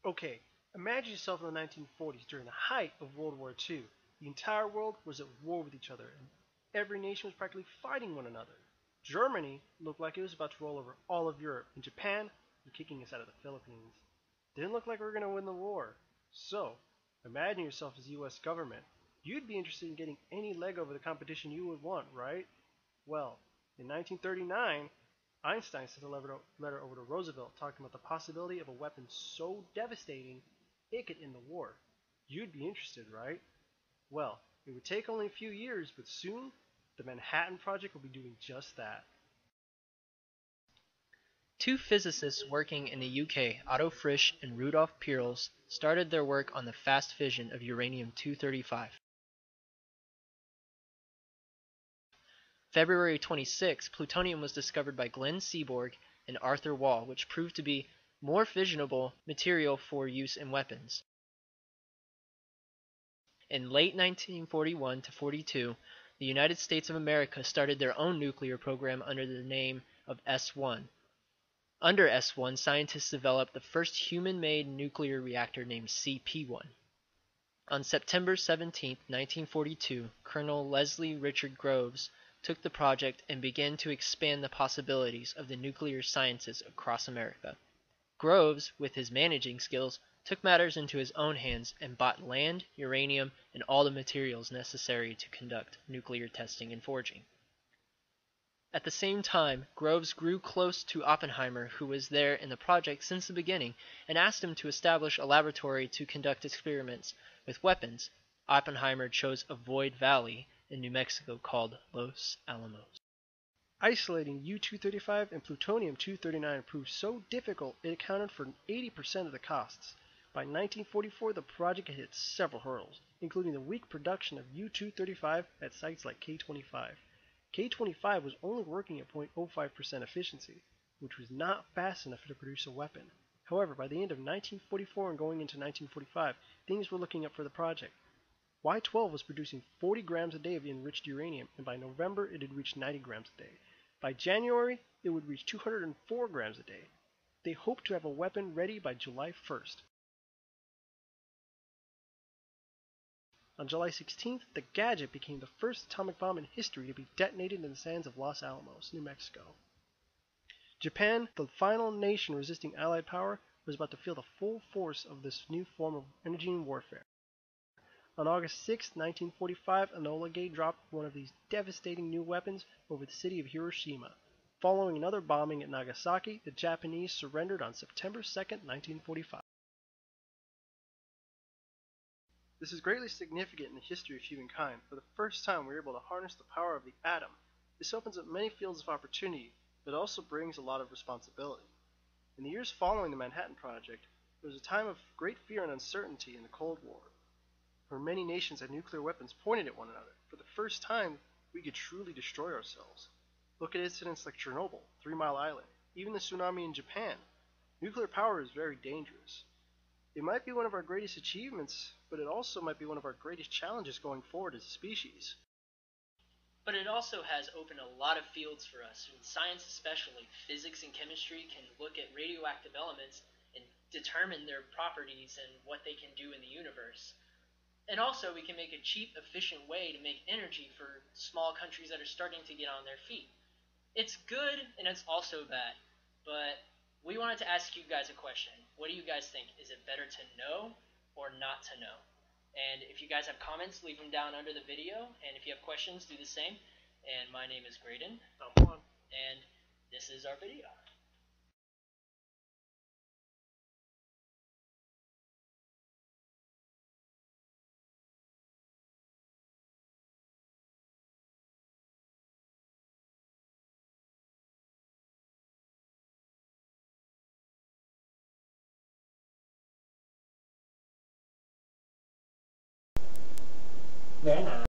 Okay, imagine yourself in the 1940s during the height of World War II. The entire world was at war with each other, and every nation was practically fighting one another. Germany looked like it was about to roll over all of Europe, and Japan was kicking us out of the Philippines. Didn't look like we were going to win the war. So, imagine yourself as the US government. You'd be interested in getting any leg over the competition you would want, right? Well, in 1939, Einstein sent a letter over to Roosevelt talking about the possibility of a weapon so devastating it could end the war. You'd be interested, right? Well, it would take only a few years, but soon the Manhattan Project will be doing just that. Two physicists working in the UK, Otto Frisch and Rudolf Peierls, started their work on the fast fission of uranium-235. February 26, plutonium was discovered by Glenn Seaborg and Arthur Wall, which proved to be more fissionable material for use in weapons. In late 1941 to 42, the United States of America started their own nuclear program under the name of S-1. Under S-1, scientists developed the first human-made nuclear reactor named CP-1. On September 17, 1942, Colonel Leslie Richard Groves took the project and began to expand the possibilities of the nuclear sciences across America. Groves, with his managing skills, took matters into his own hands and bought land, uranium, and all the materials necessary to conduct nuclear testing and forging. At the same time, Groves grew close to Oppenheimer, who was there in the project since the beginning, and asked him to establish a laboratory to conduct experiments with weapons. Oppenheimer chose a void valley in New Mexico called Los Alamos. Isolating U-235 and plutonium-239 proved so difficult it accounted for 80% of the costs. By 1944, the project had hit several hurdles, including the weak production of U-235 at sites like K-25. K-25 was only working at 0.05% efficiency, which was not fast enough to produce a weapon. However, by the end of 1944 and going into 1945, things were looking up for the project. Y-12 was producing 40 grams a day of enriched uranium, and by November it had reached 90 grams a day. By January, it would reach 204 grams a day. They hoped to have a weapon ready by July 1st. On July 16th, the Gadget became the first atomic bomb in history to be detonated in the sands of Los Alamos, New Mexico. Japan, the final nation resisting Allied power, was about to feel the full force of this new form of energy warfare. On August 6, 1945, Enola Gay dropped one of these devastating new weapons over the city of Hiroshima. Following another bombing at Nagasaki, the Japanese surrendered on September 2, 1945. This is greatly significant in the history of humankind. For the first time, we were able to harness the power of the atom. This opens up many fields of opportunity, but also brings a lot of responsibility. In the years following the Manhattan Project, there was a time of great fear and uncertainty in the Cold War, where many nations had nuclear weapons pointed at one another. For the first time, we could truly destroy ourselves. Look at incidents like Chernobyl, 3 Mile Island, even the tsunami in Japan. Nuclear power is very dangerous. It might be one of our greatest achievements, but it also might be one of our greatest challenges going forward as a species. But it also has opened a lot of fields for us. In science especially, physics and chemistry can look at radioactive elements and determine their properties and what they can do in the universe. And also, we can make a cheap, efficient way to make energy for small countries that are starting to get on their feet. It's good, and it's also bad. But we wanted to ask you guys a question. What do you guys think? Is it better to know or not to know? And if you guys have comments, leave them down under the video. And if you have questions, do the same. And my name is Greyden. I'm Juan. And this is our video. Very nice.